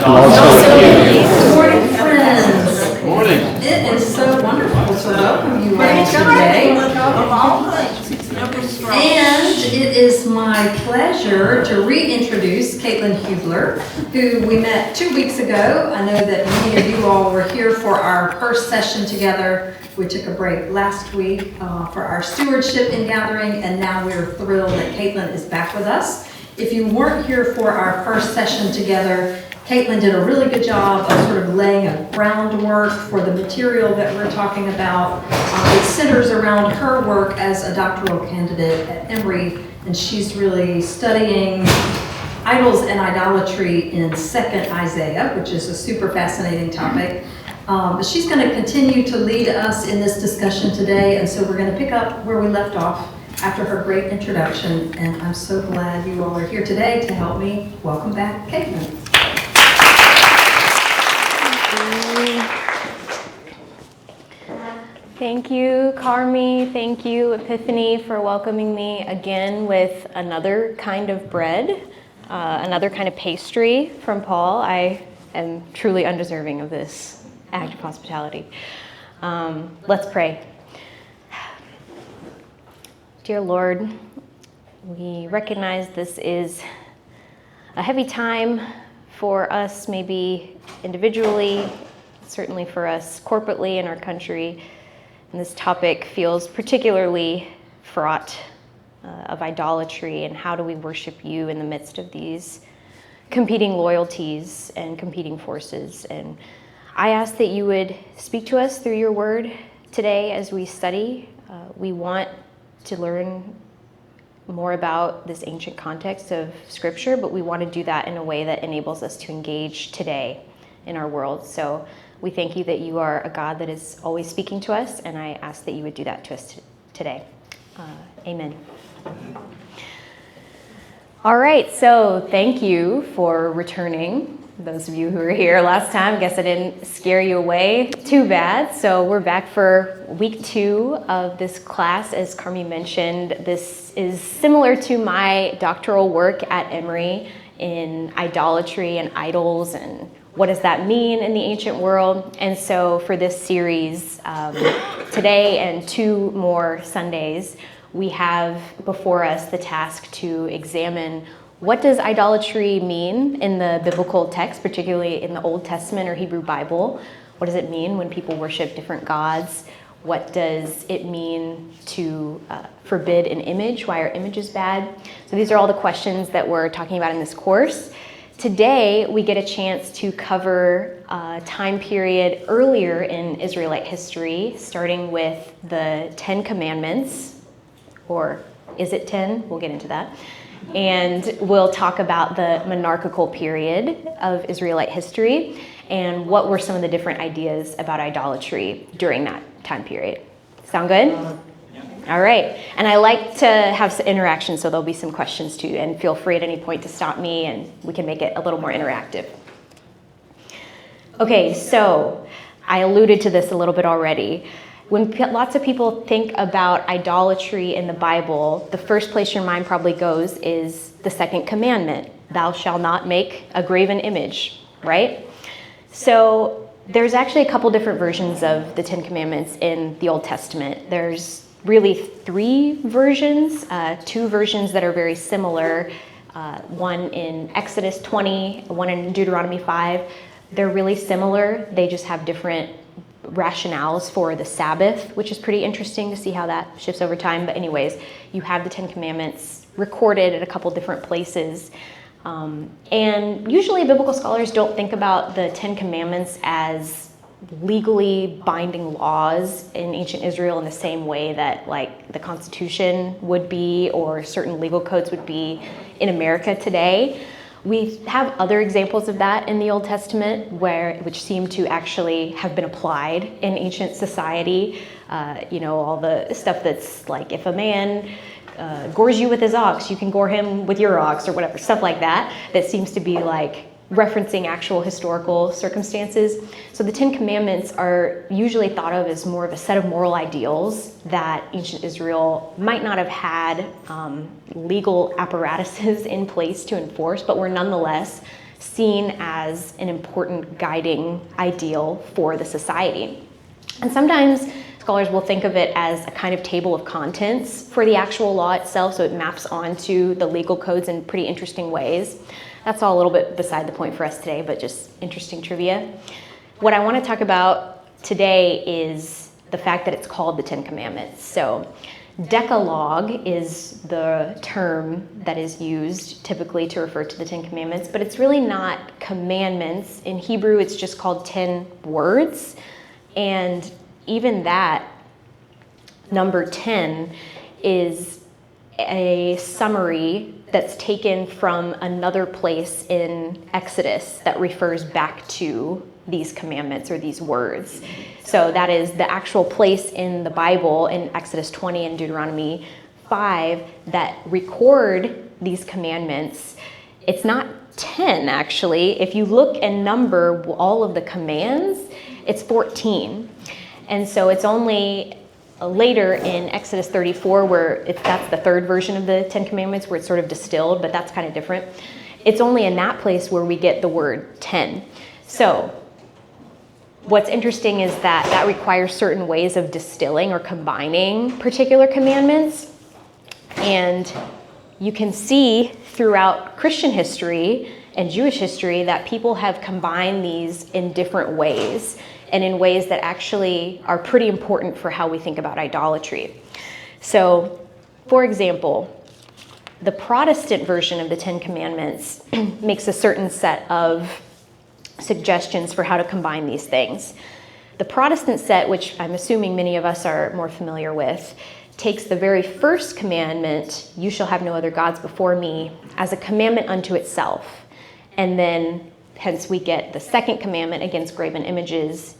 also with you. Good morning, friends. Good morning. It is so wonderful to welcome you all today. And it is my pleasure to reintroduce Caitlin Hubler, who we met 2 weeks ago. I know that many of you all were here for our first session together. We took a break last week for our stewardship and gathering, and now we're thrilled that Caitlin is back with us. If you weren't here for our first session together, Caitlin did a really good job of sort of laying a groundwork for the material that we're talking about. It centers around her work as a doctoral candidate at Emory, and she's really studying idols and idolatry in 2nd Isaiah, which is a super fascinating topic. But she's going to continue to lead us in this discussion today, and so we're going to pick up where we left off after her great introduction, and I'm so glad you all are here today to help me welcome back Caitlin. Thank you, Carmi. Thank you, Epiphany, for welcoming me again with another kind of bread, another kind of pastry from Paul. I am truly undeserving of this act of hospitality. Let's pray. Dear Lord, we recognize this is a heavy time for us, maybe individually, certainly for us corporately in our country. And this topic feels particularly fraught of idolatry and how do we worship you in the midst of these competing loyalties and competing forces. And I ask that you would speak to us through your word today as we study. We want to learn more about this ancient context of Scripture, but we want to do that in a way that enables us to engage today in our world. So we thank you that you are a God that is always speaking to us, and I ask that you would do that to us today. Amen. All right, so thank you for returning. Those of you who were here last time, I guess I didn't scare you away too bad. So we're back for week 2 of this class. As Carmi mentioned, this is similar to my doctoral work at Emory in idolatry and idols and what does that mean in the ancient world. And so for this series, today and 2 more Sundays, we have before us the task to examine what does idolatry mean in the biblical text, particularly in the Old Testament or Hebrew Bible? What does it mean when people worship different gods? What does it mean to forbid an image? Why are images bad? So these are all the questions that we're talking about in this course. Today, we get a chance to cover a time period earlier in Israelite history, starting with the 10 Commandments, or is it 10? We'll get into that. And we'll talk about the monarchical period of Israelite history and what were some of the different ideas about idolatry during that time period. Sound good? All right. And I like to have some interaction, so there'll be some questions too. And feel free at any point to stop me and we can make it a little more interactive. Okay, so I alluded to this a little bit already. When lots of people think about idolatry in the Bible, the first place your mind probably goes is the 2nd commandment, thou shalt not make a graven image, right? So there's actually a couple different versions of the 10 Commandments in the Old Testament. There's really 3 versions, 2 versions that are very similar, one in Exodus 20, one in Deuteronomy 5. They're really similar, they just have different rationales for the Sabbath, which is pretty interesting to see how that shifts over time. But anyways, you have the 10 Commandments recorded at a couple different places. And usually biblical scholars don't think about the 10 Commandments as legally binding laws in ancient Israel in the same way that like the Constitution would be or certain legal codes would be in America today. We have other examples of that in the Old Testament which seem to actually have been applied in ancient society. All the stuff that's like if a man gores you with his ox, you can gore him with your ox or whatever, stuff like that, that seems to be like referencing actual historical circumstances. So the 10 Commandments are usually thought of as more of a set of moral ideals that ancient Israel might not have had legal apparatuses in place to enforce, but were nonetheless seen as an important guiding ideal for the society. And sometimes scholars will think of it as a kind of table of contents for the actual law itself, so it maps onto the legal codes in pretty interesting ways. That's all a little bit beside the point for us today, but just interesting trivia. What I want to talk about today is the fact that it's called the Ten Commandments. So Decalogue is the term that is used typically to refer to the Ten Commandments, but it's really not commandments. In Hebrew, it's just called 10 words. And even that, number 10, is a summary that's taken from another place in Exodus that refers back to these commandments or these words. So that is the actual place in the Bible in Exodus 20 and Deuteronomy 5 that record these commandments. It's not 10 actually. If you look and number all of the commands, it's 14. And so it's only later in Exodus 34 where that's the third version of the Ten Commandments where it's sort of distilled, but that's kind of different. It's only in that place where we get the word 10. So what's interesting is that that requires certain ways of distilling or combining particular commandments. And you can see throughout Christian history and Jewish history that people have combined these in different ways and in ways that actually are pretty important for how we think about idolatry. So, for example, the Protestant version of the Ten Commandments makes a certain set of suggestions for how to combine these things. The Protestant set, which I'm assuming many of us are more familiar with, takes the very first commandment, you shall have no other gods before me, as a commandment unto itself. And then, hence we get the second commandment against graven images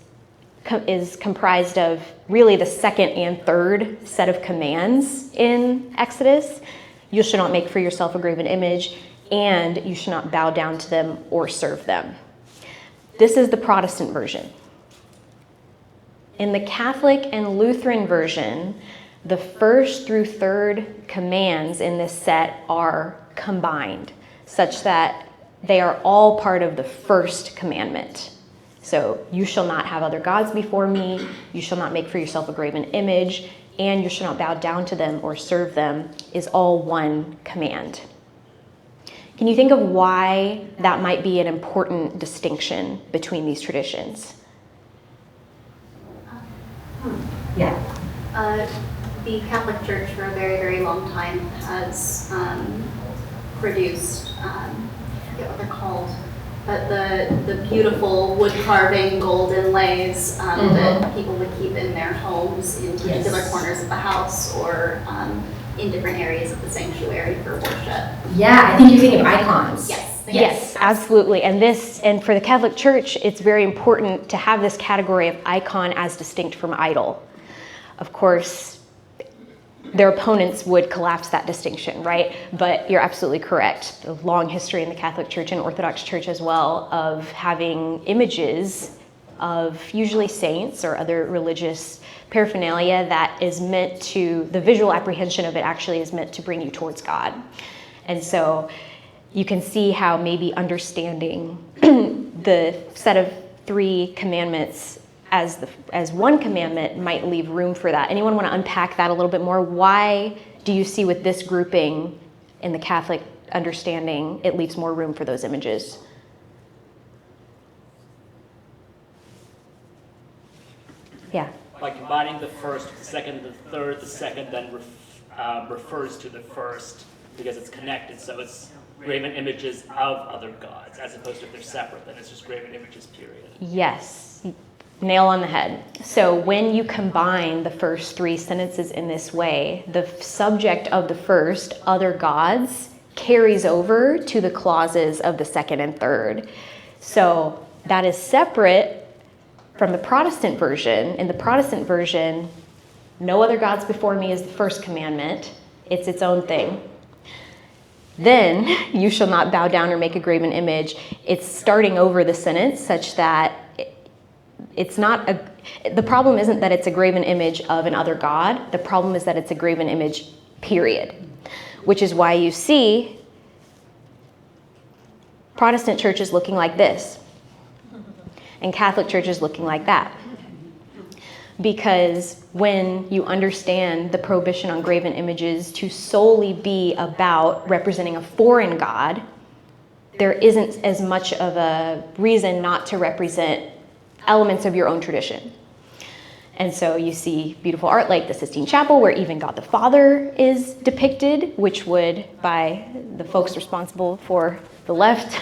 is comprised of really the second and third set of commands in Exodus. You shall not make for yourself a graven image, and you shall not bow down to them or serve them. This is the Protestant version. In the Catholic and Lutheran version, the first through third commands in this set are combined, such that they are all part of the first commandment. So, you shall not have other gods before me, you shall not make for yourself a graven image, and you shall not bow down to them or serve them is all one command. Can you think of why that might be an important distinction between these traditions? Yeah. The Catholic Church for a very, very long time has produced, I forget what they're called, but the beautiful wood carving gold inlays that people would keep in their homes in particular corners of the house or in different areas of the sanctuary for worship. Yeah, I think you're thinking of icons. Yes, absolutely. And for the Catholic Church, it's very important to have this category of icon as distinct from idol. Of course, their opponents would collapse that distinction, right? But you're absolutely correct. A long history in the Catholic Church and Orthodox Church as well of having images of usually saints or other religious paraphernalia that is meant to, the visual apprehension of it actually is meant to bring you towards God. And so you can see how maybe understanding the set of 3 commandments as one commandment might leave room for that. Anyone want to unpack that a little bit more? Why do you see with this grouping in the Catholic understanding it leaves more room for those images? Yeah. By combining the first, the second, the third, the second then refers to the first because it's connected. So it's graven images of other gods, as opposed to if they're separate, then it's just graven images, period. Yes, nail on the head. So when you combine the first 3 sentences in this way, the subject of the first, other gods, carries over to the clauses of the second and third. So that is separate from the Protestant version. In the Protestant version, no other gods before me is the first commandment. It's its own thing. Then, you shall not bow down or make a graven image. It's starting over the sentence such that it's not the problem isn't that it's a graven image of an other god. The problem is that it's a graven image, period. Which is why you see Protestant church is looking like this, and Catholic church is looking like that. Because when you understand the prohibition on graven images to solely be about representing a foreign god, there isn't as much of a reason not to represent elements of your own tradition. And so you see beautiful art like the Sistine Chapel, where even God the Father is depicted, which would, by the folks responsible for the left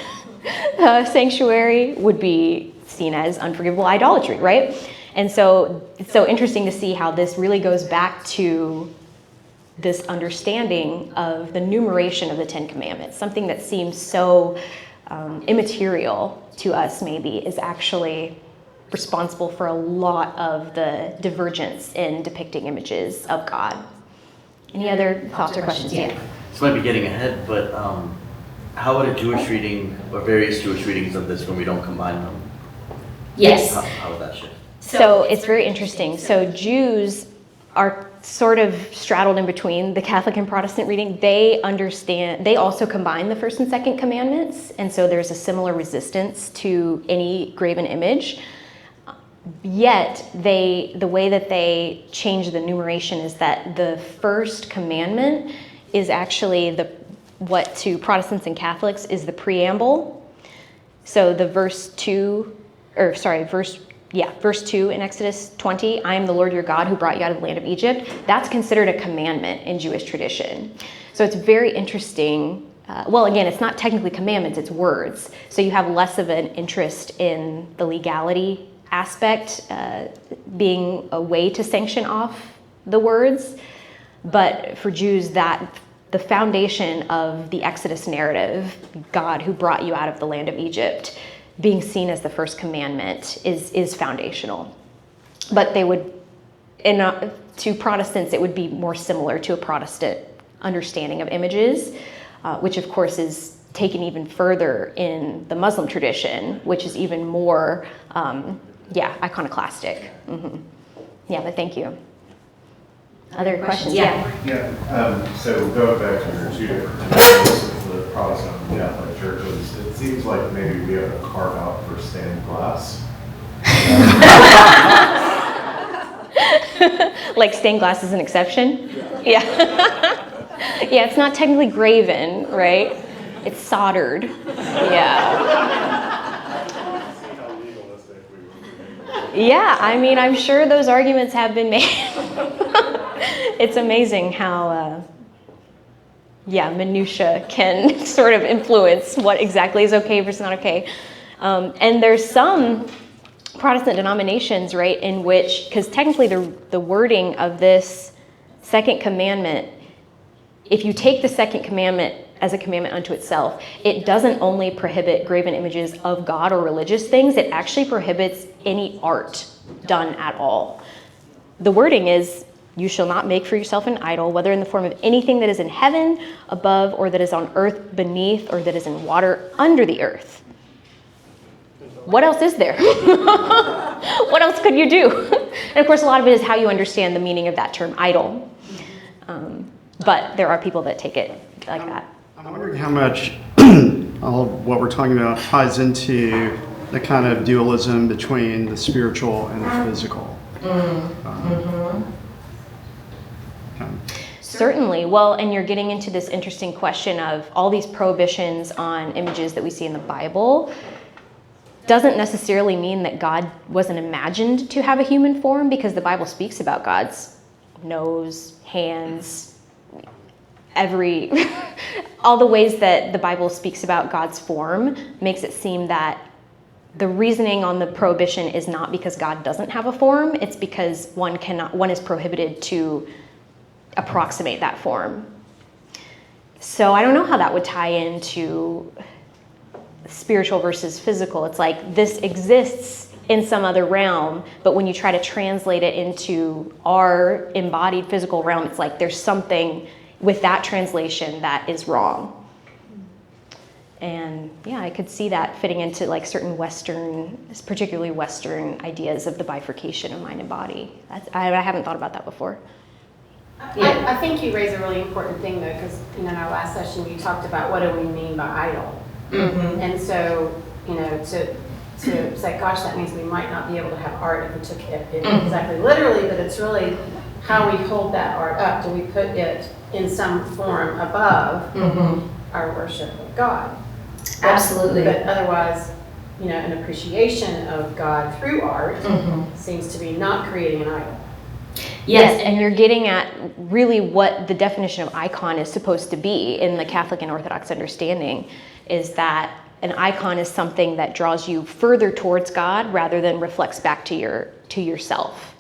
sanctuary, would be seen as unforgivable idolatry, right? And so it's so interesting to see how this really goes back to this understanding of the numeration of the Ten Commandments. Something that seems so immaterial to us maybe is actually responsible for a lot of the divergence in depicting images of God. Any other thoughts or questions? Yeah. This might be getting ahead, but how would a Jewish reading or various Jewish readings of this when we don't combine them? Yes. How would that shift? So it's very interesting. So Jews are sort of straddled in between the Catholic and Protestant reading. They also combine the first and second commandments, and so there's a similar resistance to any graven image. Yet the way that they change the numeration is that the first commandment is actually what to Protestants and Catholics is the preamble. So the verse 2 in Exodus 20, I am the Lord your God who brought you out of the land of Egypt. That's considered a commandment in Jewish tradition. So it's very interesting. Again, it's not technically commandments, it's words. So you have less of an interest in the legality aspect being a way to sanction off the words. But for Jews, that the foundation of the Exodus narrative, God who brought you out of the land of Egypt, being seen as the first commandment is foundational. But they would, to Protestants, it would be more similar to a Protestant understanding of images, which of course is taken even further in the Muslim tradition, which is even more, iconoclastic. Mm-hmm. Yeah, but thank you. Other questions? Yeah. So going back to your two different traditions of the Protestant and Catholic churches, it seems like maybe we have a carve out for stained glass. Like stained glass is an exception? Yeah. Yeah, it's not technically graven, right? It's soldered. Yeah. Yeah, I mean, I'm sure those arguments have been made. It's amazing how, minutia can sort of influence what exactly is okay versus not okay. And there's some Protestant denominations, right, in which, because technically the wording of this second commandment, if you take the second commandment as a commandment unto itself, it doesn't only prohibit graven images of God or religious things, it actually prohibits any art done at all. The wording is, you shall not make for yourself an idol, whether in the form of anything that is in heaven above, or that is on earth beneath, or that is in water under the earth. What else is there? What else could you do? And of course, a lot of it is how you understand the meaning of that term, idol. But there are people that take it like that. I'm wondering how much all of what we're talking about ties into the kind of dualism between the spiritual and the physical. Certainly. Well, and you're getting into this interesting question of all these prohibitions on images that we see in the Bible doesn't necessarily mean that God wasn't imagined to have a human form, because the Bible speaks about God's nose, hands, all the ways that the Bible speaks about God's form makes it seem that the reasoning on the prohibition is not because God doesn't have a form, it's because one is prohibited to approximate that form. So I don't know how that would tie into spiritual versus physical. It's like this exists in some other realm, but when you try to translate it into our embodied physical realm, it's like there's something with that translation that is wrong. And yeah, I could see that fitting into like certain Western, particularly Western ideas of the bifurcation of mind and body. I haven't thought about that before. I think you raise a really important thing though, because in our last session you talked about what do we mean by idol. And so, to say, gosh, that means we might not be able to have art if we took it exactly literally, but it's really how we hold that art up. Do we put it in some form above our worship of God? Absolutely. But otherwise, an appreciation of God through art seems to be not creating an idol. Yes, and you're getting at really what the definition of icon is supposed to be in the Catholic and Orthodox understanding, is that an icon is something that draws you further towards God rather than reflects back to yourself.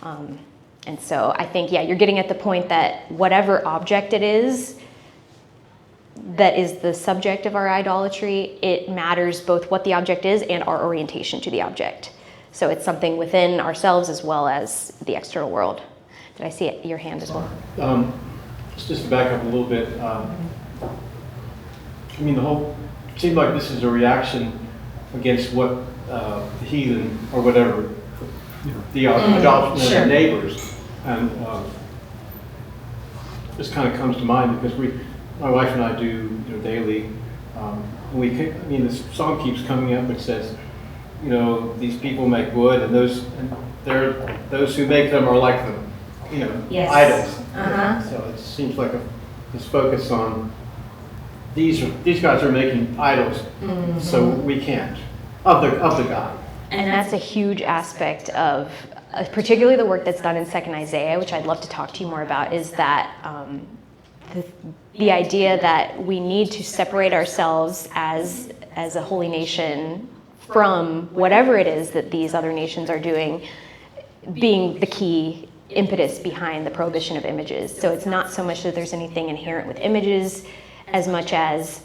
And so I think, you're getting at the point that whatever object it is that is the subject of our idolatry, it matters both what the object is and our orientation to the object. So it's something within ourselves as well as the external world. Did I see your hand as well? Just to back up a little bit, it seems like this is a reaction against what the heathen or whatever, the adoption of their neighbors. And this kind of comes to mind because my wife and I do daily. The song keeps coming up which says, these people make wood, and those who make them are like them, Yes. idols. So it seems like this focus on these guys are making idols, so we can't of the God. And that's a huge aspect of particularly the work that's done in 2nd Isaiah, which I'd love to talk to you more about, is that the idea that we need to separate ourselves as a holy nation from whatever it is that these other nations are doing, being the key impetus behind the prohibition of images. So it's not so much that there's anything inherent with images as much as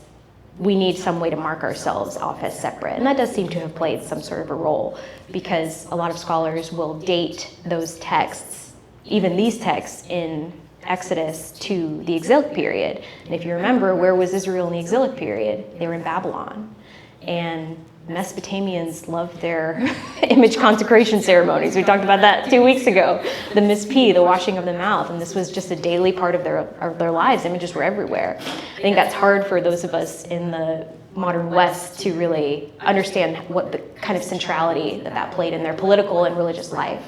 we need some way to mark ourselves off as separate. And that does seem to have played some sort of a role, because a lot of scholars will date those texts, even these texts in Exodus, to the exilic period. And if you remember, where was Israel in the exilic period? They were in Babylon. And Mesopotamians loved their image consecration ceremonies. We talked about that 2 weeks ago. The mispeh, the washing of the mouth, and this was just a daily part of their lives. Images were everywhere. I think that's hard for those of us in the modern West to really understand what the kind of centrality that played in their political and religious life.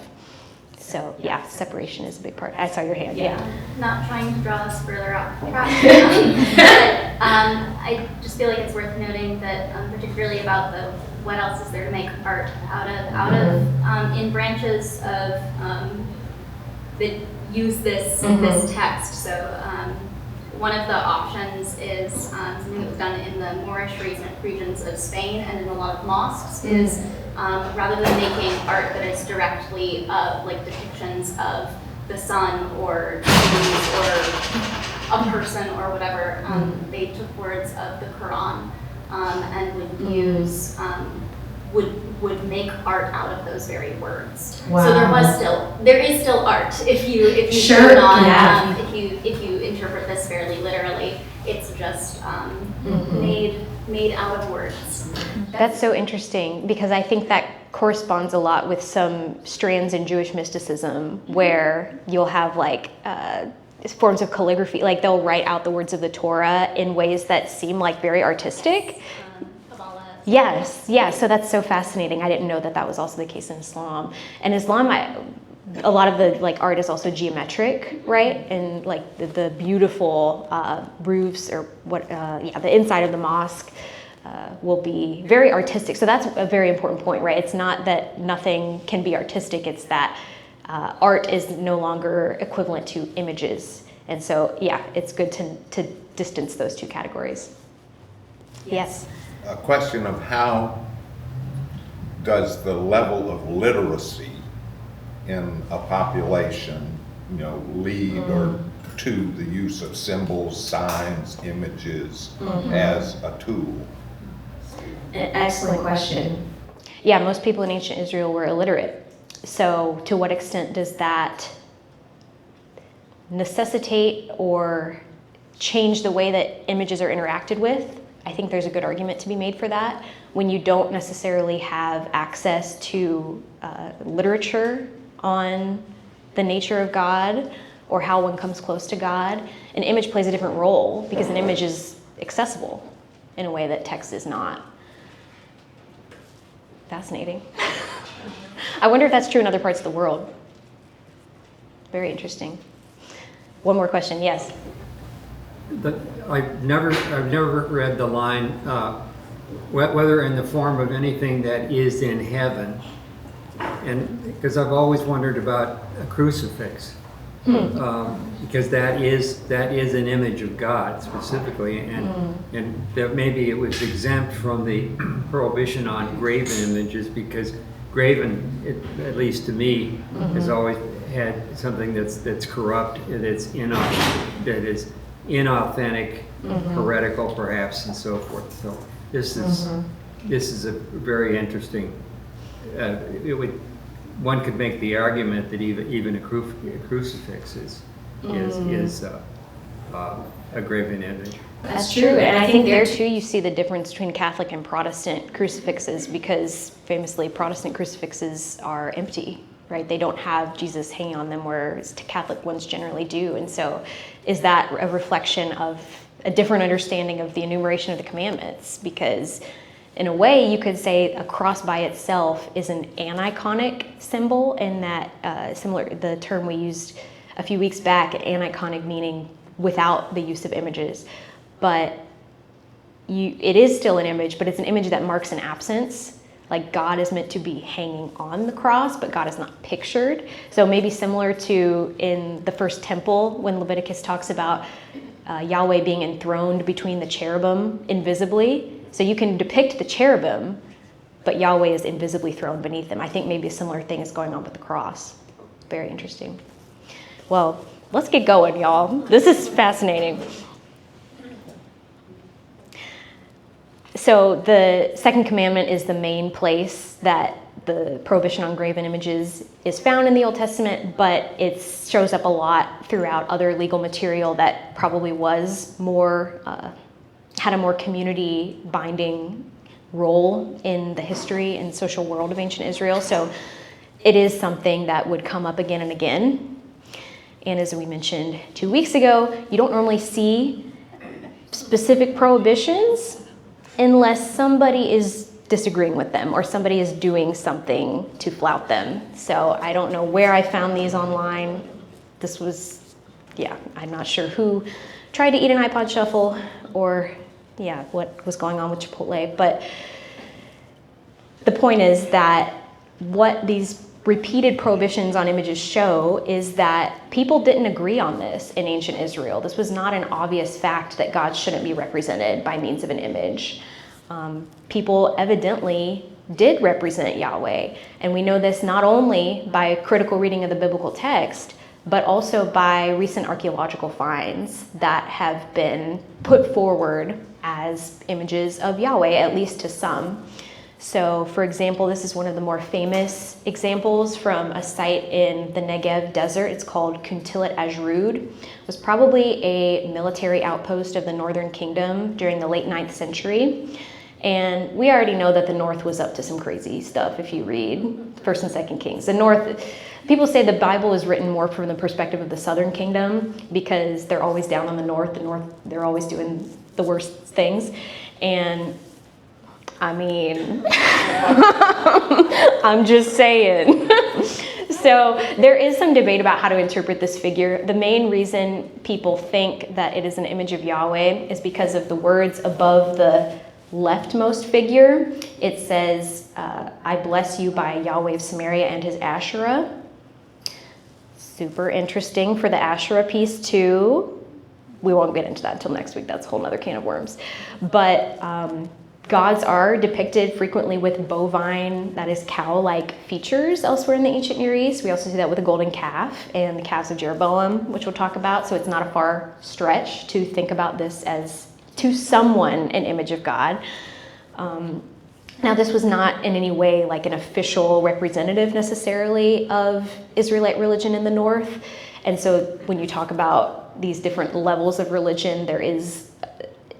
So separation is a big part. I saw your hand. Yeah. Not trying to draw us further off track, but I just feel like it's worth noting that, particularly about what else is there to make art out of in branches of that use this text. So one of the options is something that was done in the Moorish regions of Spain and in a lot of mosques is. Rather than making art that is directly like depictions of the sun or trees or a person or whatever, they took words of the Quran and would use would make art out of those very words. Wow. So there is still art if you Sure, do not yeah. if you interpret this fairly literally. It's just made out of words. That's so interesting, because I think that corresponds a lot with some strands in Jewish mysticism where you'll have like forms of calligraphy, like they'll write out the words of the Torah in ways that seem like very artistic. Yes, so that's so fascinating. I didn't know that was also the case in Islam. And Islam, a lot of the like art is also geometric, right? And like the beautiful roofs or the inside of the mosque will be very artistic. So that's a very important point, right? It's not that nothing can be artistic. It's that art is no longer equivalent to images. And so, it's good to distance those two categories. Yes. A question of how does the level of literacy in a population, lead or to the use of symbols, signs, images as a tool? An excellent question. Yeah, most people in ancient Israel were illiterate. So to what extent does that necessitate or change the way that images are interacted with? I think there's a good argument to be made for that. When you don't necessarily have access to literature on the nature of God or how one comes close to God, an image plays a different role because an image is accessible. in a way that text is not. Fascinating. I wonder if that's true in other parts of the world. Very interesting. One more question, yes. But I've never read the line, whether in the form of anything that is in heaven, and because I've always wondered about a crucifix, because that is an image of God specifically, and that maybe it was exempt from the prohibition on graven images, because graven, at least to me, has always had something that's corrupt, that is inauthentic, heretical perhaps, and so forth. So this is a very interesting. One could make the argument that even a crucifix is a graven image. That's true, and I think there too you see the difference between Catholic and Protestant crucifixes, because famously Protestant crucifixes are empty, right? They don't have Jesus hanging on them, whereas Catholic ones generally do. And so is that a reflection of a different understanding of the enumeration of the commandments? Because in a way you could say a cross by itself is an aniconic symbol, in that similar the term we used a few weeks back, aniconic meaning without the use of images. But it is still an image, but it's an image that marks an absence. Like God is meant to be hanging on the cross, but God is not pictured. So maybe similar to in the first temple, when Leviticus talks about Yahweh being enthroned between the cherubim invisibly. So you can depict the cherubim, but Yahweh is invisibly throned beneath them. I think maybe a similar thing is going on with the cross. Very interesting. Well, let's get going, y'all. This is fascinating. So the second commandment is the main place that the prohibition on graven images is found in the Old Testament, but it shows up a lot throughout other legal material that probably was more, had a more community binding role in the history and social world of ancient Israel. So it is something that would come up again and again. And as we mentioned 2 weeks ago, you don't normally see specific prohibitions unless somebody is disagreeing with them or somebody is doing something to flout them. So I don't know where I found these online. This was, I'm not sure who tried to eat an iPod shuffle or, what was going on with Chipotle. But the point is that what these repeated prohibitions on images show is that people didn't agree on this in ancient Israel. This was not an obvious fact that God shouldn't be represented by means of an image. People evidently did represent Yahweh, and we know this not only by critical reading of the biblical text, but also by recent archaeological finds that have been put forward as images of Yahweh, at least to some. So, for example, this is one of the more famous examples from a site in the Negev desert. It's called Kuntilat Ajrud. It was probably a military outpost of the Northern Kingdom during the late 9th century. And we already know that the North was up to some crazy stuff if you read 1st and 2nd Kings. The North, people say the Bible is written more from the perspective of the Southern Kingdom because they're always down on the North, they're always doing the worst things. And I mean, I'm just saying. So there is some debate about how to interpret this figure. The main reason people think that it is an image of Yahweh is because of the words above the leftmost figure. It says, I bless you by Yahweh of Samaria and his Asherah. Super interesting for the Asherah piece too. We won't get into that until next week. That's a whole other can of worms. But gods are depicted frequently with bovine, that is cow-like features elsewhere in the ancient Near East. We also see that with the golden calf and the calves of Jeroboam, which we'll talk about. So it's not a far stretch to think about this as, to someone, an image of God. Now, this was not in any way like an official representative necessarily of Israelite religion in the North. And so when you talk about these different levels of religion, there is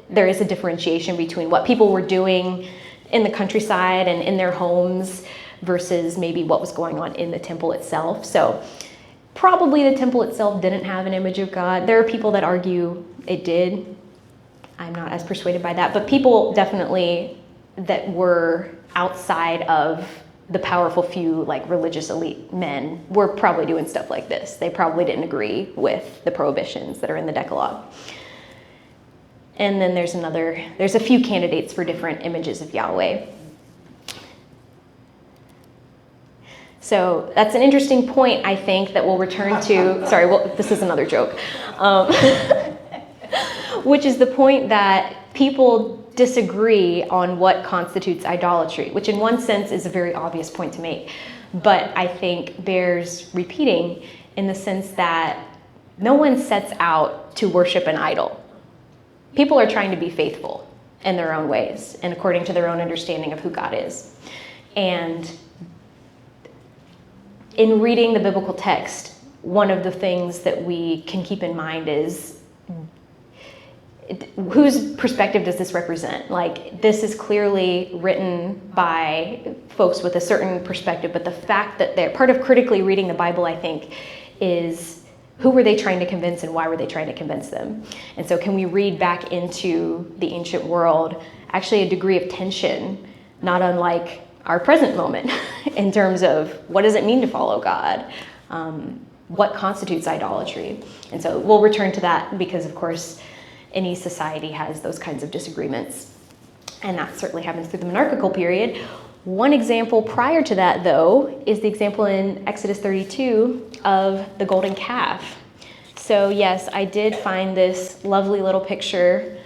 a differentiation between what people were doing in the countryside and in their homes versus maybe what was going on in the temple itself. So probably the temple itself didn't have an image of God. There are people that argue it did. I'm not as persuaded by that. But people definitely that were outside of the powerful few, like religious elite men, were probably doing stuff like this. They probably didn't agree with the prohibitions that are in the Decalogue. And then there's a few candidates for different images of Yahweh. So that's an interesting point, I think, that we'll return to. Sorry, well, this is another joke. Which is the point that people disagree on what constitutes idolatry, which in one sense is a very obvious point to make, but I think bears repeating in the sense that no one sets out to worship an idol. People are trying to be faithful in their own ways and according to their own understanding of who God is. And in reading the biblical text, one of the things that we can keep in mind is whose perspective does this represent? Like, this is clearly written by folks with a certain perspective, but the fact that they're part of critically reading the Bible, I think, is who were they trying to convince and why were they trying to convince them? And so can we read back into the ancient world actually a degree of tension, not unlike our present moment, in terms of what does it mean to follow God? What constitutes idolatry? And so we'll return to that because, of course, any society has those kinds of disagreements. And that certainly happens through the monarchical period. One example prior to that, though, is the example in Exodus 32 of the golden calf. So yes, I did find this lovely little picture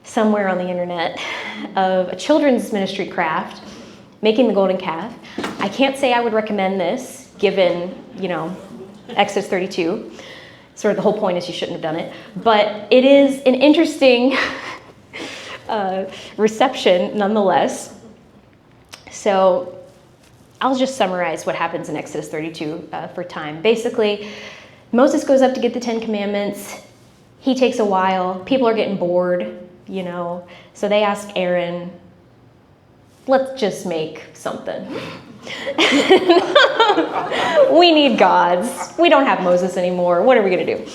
somewhere on the internet of a children's ministry craft making the golden calf. I can't say I would recommend this, given, Exodus 32. Sort of the whole point is you shouldn't have done it. But it is an interesting reception nonetheless. So I'll just summarize what happens in Exodus 32 for time. Basically, Moses goes up to get the 10 Commandments. He takes a while. People are getting bored, So they ask Aaron, let's just make something. We need gods. We don't have Moses anymore. What are we going to do?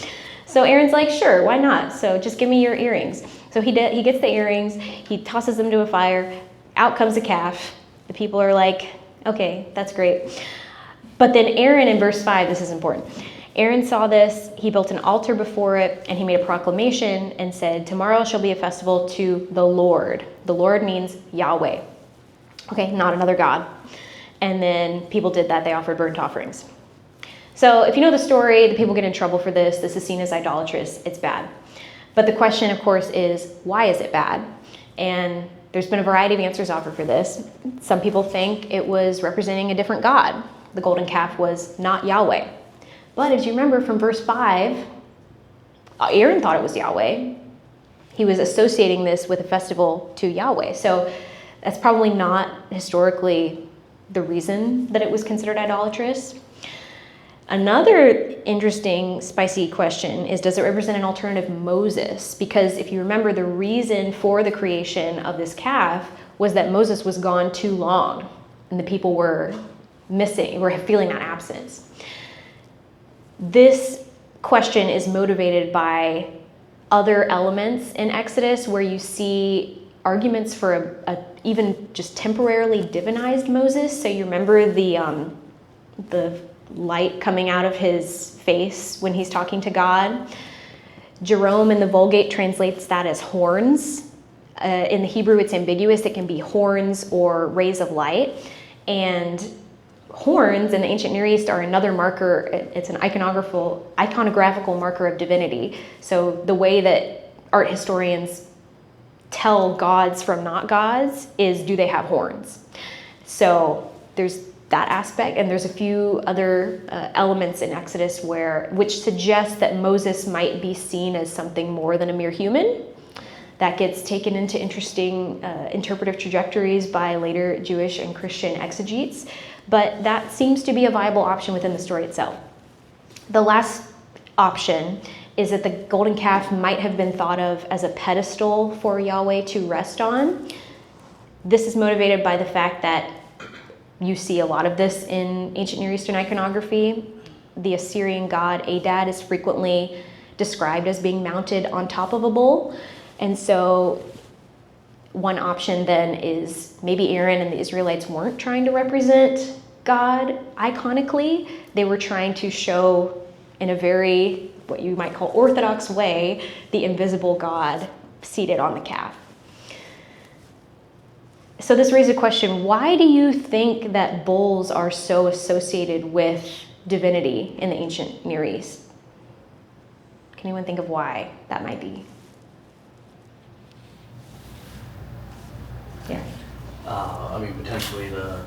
So Aaron's like, sure, why not? So just give me your earrings. So he gets the earrings. He tosses them to a fire. Out comes a calf. The people are like, okay, that's great. But then Aaron, in verse 5, this is important. Aaron saw this. He built an altar before it, and he made a proclamation and said, tomorrow shall be a festival to the Lord. The Lord means Yahweh. Okay, not another god. And then people did that. They offered burnt offerings. So if you know the story, the people get in trouble for this. This is seen as idolatrous. It's bad. But the question, of course, is why is it bad? And there's been a variety of answers offered for this. Some people think it was representing a different god. The golden calf was not Yahweh. But as you remember from verse 5, Aaron thought it was Yahweh. He was associating this with a festival to Yahweh. So that's probably not historically the reason that it was considered idolatrous. Another interesting, spicy question is, does it represent an alternative Moses? Because if you remember, the reason for the creation of this calf was that Moses was gone too long, and the people were feeling that absence. This question is motivated by other elements in Exodus where you see arguments for a even just temporarily divinized Moses. So you remember the light coming out of his face when he's talking to God. Jerome in the Vulgate translates that as horns. In the Hebrew, it's ambiguous. It can be horns or rays of light. And horns in the ancient Near East are another marker. It's an iconographical marker of divinity. So the way that art historians tell gods from not gods is, do they have horns? So there's that aspect, and there's a few other elements in Exodus which suggest that Moses might be seen as something more than a mere human. That gets taken into interesting interpretive trajectories by later Jewish and Christian exegetes, but that seems to be a viable option within the story itself. The last option is that the golden calf might have been thought of as a pedestal for Yahweh to rest on. This is motivated by the fact that you see a lot of this in ancient Near Eastern iconography. The Assyrian god Adad is frequently described as being mounted on top of a bull. And so one option then is maybe Aaron and the Israelites weren't trying to represent God iconically. They were trying to show in a very, what you might call orthodox way, the invisible God seated on the calf. So this raises a question, why do you think that bulls are so associated with divinity in the ancient Near East? Can anyone think of why that might be? Yeah. I mean, potentially the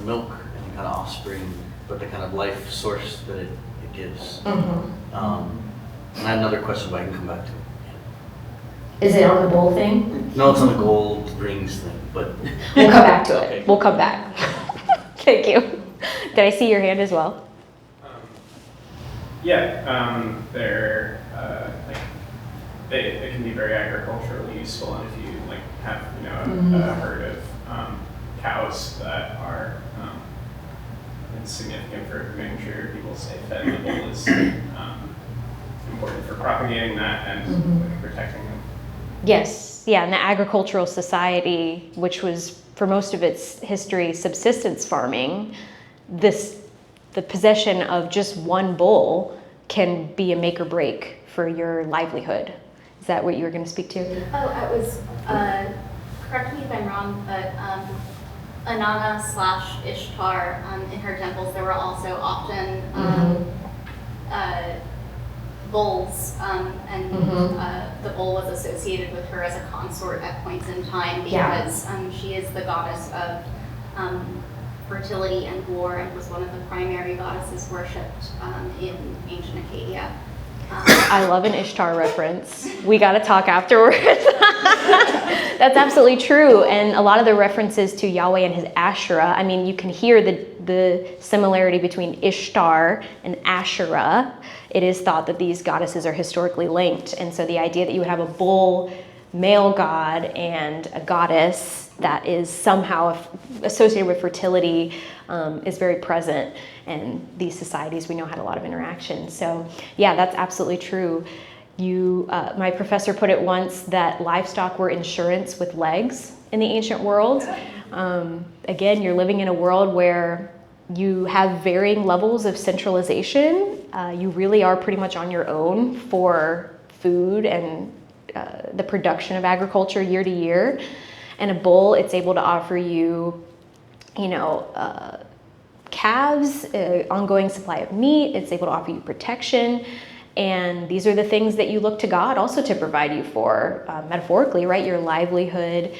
milk and kind of offspring, but the kind of life source that it gives. Mm-hmm. And I have another question, but I can come back to it. Is it on the bull thing? No, it's on the gold rings thing, but. We'll come back to Okay. it. We'll come back. Thank you. Did I see your hand as well? They're like they can be very agriculturally useful, and if you like have a herd of cows that are it's significant for making sure people stay fed. The bull is important for propagating that and protecting them. Yes. Yeah, in the agricultural society, which was for most of its history subsistence farming, the possession of just one bull can be a make or break for your livelihood. Is that what you were going to speak to? Oh, I was, correct me if I'm wrong, but Inanna / Ishtar, in her temples, there were also often bulls, and the bull was associated with her as a consort at points in time because she is the goddess of fertility and war and was one of the primary goddesses worshipped in ancient Acadia. I love an Ishtar reference. We got to talk afterwards. That's absolutely true. And a lot of the references to Yahweh and his Asherah, I mean, you can hear the similarity between Ishtar and Asherah. It is thought that these goddesses are historically linked. And so the idea that you would have a bull male god and a goddess that is somehow associated with fertility is very present. And these societies, we know, had a lot of interaction. So yeah, that's absolutely true. My professor put it once that livestock were insurance with legs in the ancient world. Again, you're living in a world where you have varying levels of centralization. You really are pretty much on your own for food and the production of agriculture year to year. And a bull, it's able to offer you, calves, ongoing supply of meat. It's able to offer you protection. And these are the things that you look to God also to provide you for, metaphorically, right? Your livelihood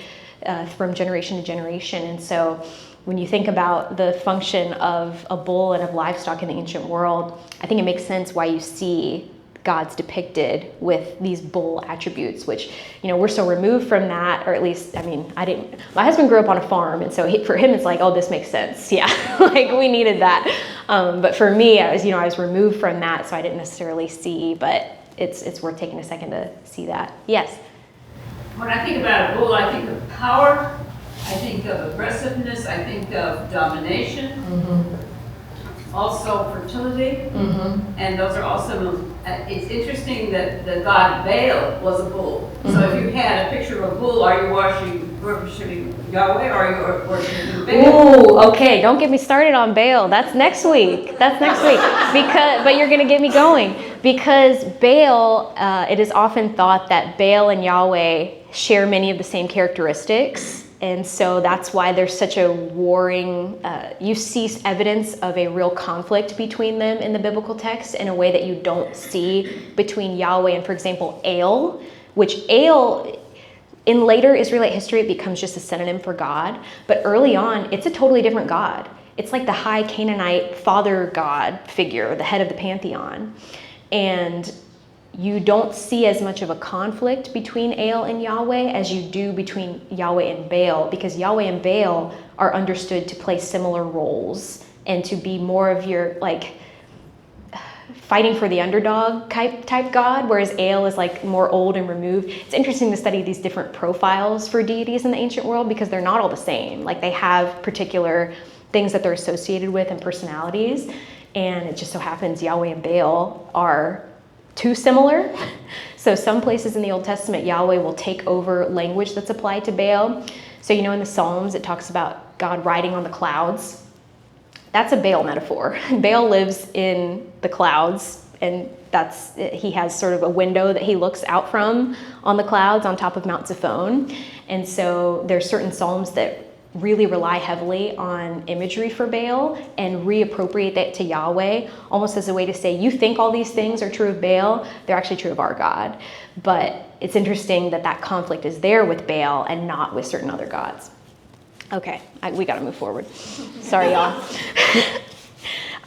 from generation to generation. And so when you think about the function of a bull and of livestock in the ancient world, I think it makes sense why you see gods depicted with these bull attributes, which, we're so removed from that, or at least, my husband grew up on a farm, and so for him, it's like, oh, this makes sense. Yeah, like we needed that. But for me, I was removed from that, so I didn't necessarily see, but it's worth taking a second to see that. Yes? When I think about a bull, I think of power, I think of aggressiveness, I think of domination, also fertility, and those are also, it's interesting that the god Baal was a bull. So if you had a picture of a bull, are you worshiping Yahweh or are you worshiping Baal? Ooh, okay, don't get me started on Baal. That's next week. But you're gonna get me going. Because Baal, it is often thought that Baal and Yahweh share many of the same characteristics. And so that's why there's such a warring, you see evidence of a real conflict between them in the biblical text in a way that you don't see between Yahweh and, for example, El, which El, in later Israelite history, it becomes just a synonym for God. But early on, it's a totally different God. It's like the high Canaanite father god figure, the head of the pantheon. And you don't see as much of a conflict between El and Yahweh as you do between Yahweh and Baal, because Yahweh and Baal are understood to play similar roles and to be more of your fighting for the underdog type God, whereas El is more old and removed. It's interesting to study these different profiles for deities in the ancient world because they're not all the same. They have particular things that they're associated with and personalities, and it just so happens Yahweh and Baal are too similar. So some places in the Old Testament, Yahweh will take over language that's applied to Baal. So in the Psalms, it talks about God riding on the clouds. That's a Baal metaphor. Baal lives in the clouds, and he has sort of a window that he looks out from on the clouds on top of Mount Zaphon. And so there's certain Psalms that really rely heavily on imagery for Baal and reappropriate that to Yahweh, almost as a way to say, you think all these things are true of Baal, they're actually true of our God. But it's interesting that conflict is there with Baal and not with certain other gods. Okay, we gotta move forward. Sorry, y'all.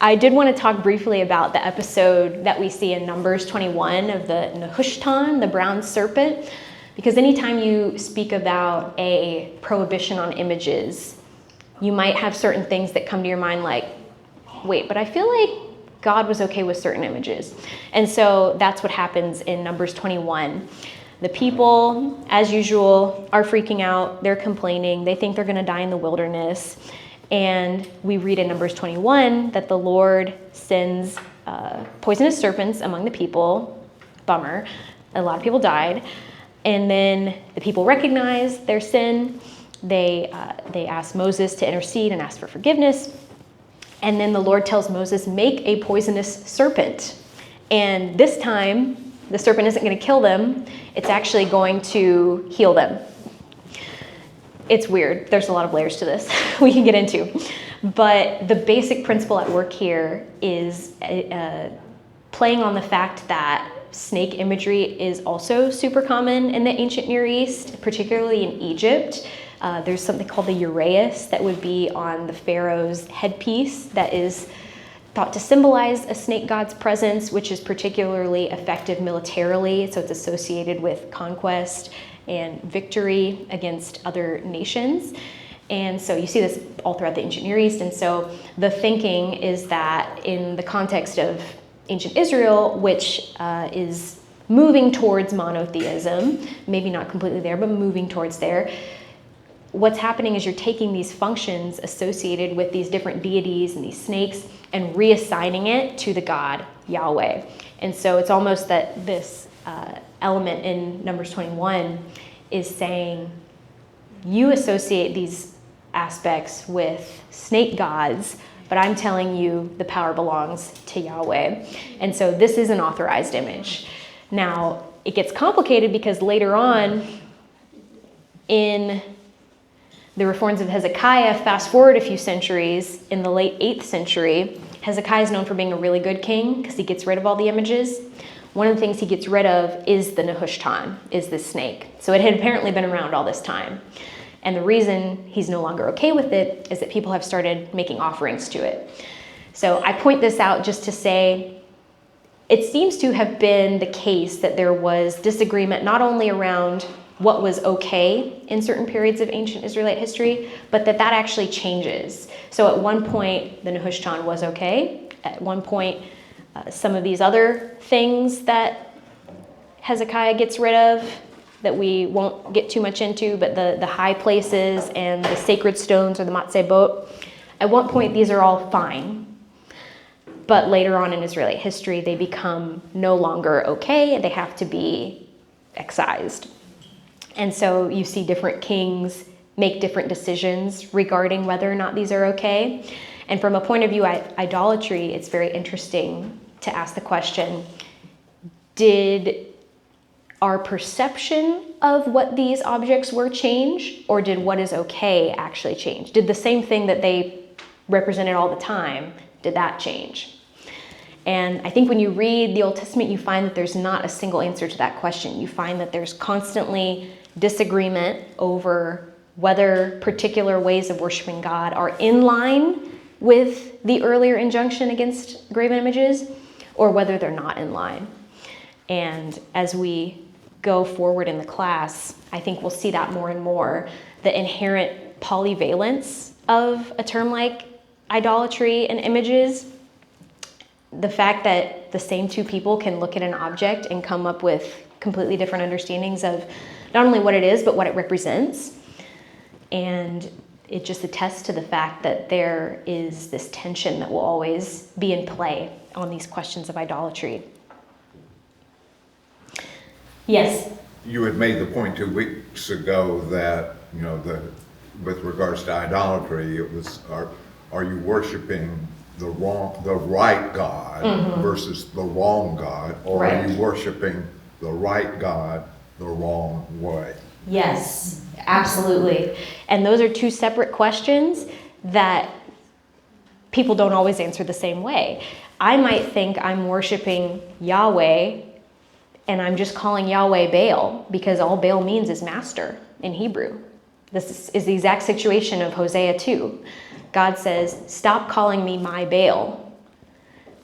I did want to talk briefly about the episode that we see in Numbers 21 of the Nehushtan, the brown serpent. Because anytime you speak about a prohibition on images, you might have certain things that come to your mind like, wait, but I feel like God was okay with certain images. And so that's what happens in Numbers 21. The people, as usual, are freaking out. They're complaining. They think they're going to die in the wilderness. And we read in Numbers 21 that the Lord sends poisonous serpents among the people. Bummer. A lot of people died. And then the people recognize their sin. They ask Moses to intercede and ask for forgiveness. And then the Lord tells Moses, make a poisonous serpent. And this time, the serpent isn't going to kill them. It's actually going to heal them. It's weird. There's a lot of layers to this we can get into. But the basic principle at work here is playing on the fact that snake imagery is also super common in the ancient Near East, particularly in Egypt. There's something called the uraeus that would be on the pharaoh's headpiece that is thought to symbolize a snake god's presence, which is particularly effective militarily. So it's associated with conquest and victory against other nations. And so you see this all throughout the ancient Near East. And so the thinking is that in the context of ancient Israel, which is moving towards monotheism, maybe not completely there, but moving towards there, what's happening is you're taking these functions associated with these different deities and these snakes and reassigning it to the god Yahweh. And so it's almost that this element in Numbers 21 is saying you associate these aspects with snake gods, but I'm telling you the power belongs to Yahweh. And so this is an authorized image. Now, it gets complicated because later on in the reforms of Hezekiah, fast forward a few centuries, in the late 8th century, Hezekiah is known for being a really good king because he gets rid of all the images. One of the things he gets rid of is the Nehushtan, is this snake. So it had apparently been around all this time. And the reason he's no longer okay with it is that people have started making offerings to it. So I point this out just to say, it seems to have been the case that there was disagreement not only around what was okay in certain periods of ancient Israelite history, but that actually changes. So at one point, the Nehushtan was okay. At one point, some of these other things that Hezekiah gets rid of, that we won't get too much into, but the high places and the sacred stones or the matzebot, at one point these are all fine. But later on in Israelite history, they become no longer okay, and they have to be excised. And so you see different kings make different decisions regarding whether or not these are okay. And from a point of view idolatry, it's very interesting to ask the question, did our perception of what these objects were change, or did what is okay actually change? Did the same thing that they represented all the time, did that change? And I think when you read the Old Testament, you find that there's not a single answer to that question. You find that there's constantly disagreement over whether particular ways of worshiping God are in line with the earlier injunction against graven images, or whether they're not in line. And as we go forward in the class, I think we'll see that more and more, the inherent polyvalence of a term like idolatry and images, the fact that the same two people can look at an object and come up with completely different understandings of not only what it is, but what it represents. And it just attests to the fact that there is this tension that will always be in play on these questions of idolatry. Yes. You had made the point 2 weeks ago that, you know, with regards to idolatry, it was, are you worshiping the right God versus the wrong God, or are you worshiping the right God the wrong way? Yes, absolutely. And those are two separate questions that people don't always answer the same way. I might think I'm worshiping Yahweh and I'm just calling Yahweh Baal because all Baal means is master in Hebrew. This is the exact situation of Hosea 2. God says, stop calling me my Baal.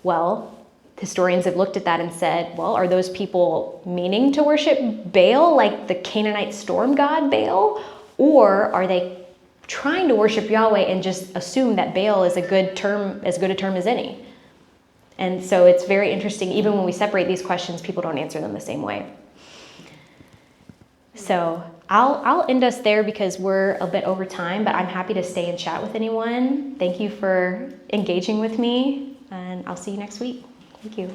Well, historians have looked at that and said, well, are those people meaning to worship Baal, like the Canaanite storm god Baal? Or are they trying to worship Yahweh and just assume that Baal is a good term, as good a term as any? And so it's very interesting, even when we separate these questions, people don't answer them the same way. So I'll end us there because we're a bit over time, but I'm happy to stay and chat with anyone. Thank you for engaging with me, and I'll see you next week. Thank you.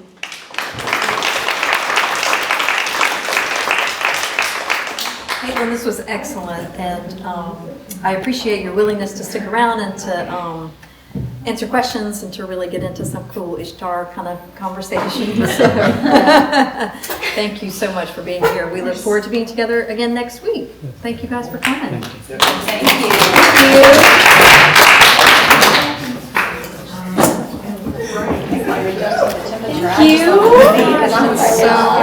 Caitlin, this was excellent, and I appreciate your willingness to stick around and to answer questions and to really get into some cool Ishtar kind of conversations. So, thank you so much for being here. We look forward to being together again next week. Thank you guys for coming. Thank you. Thank you. So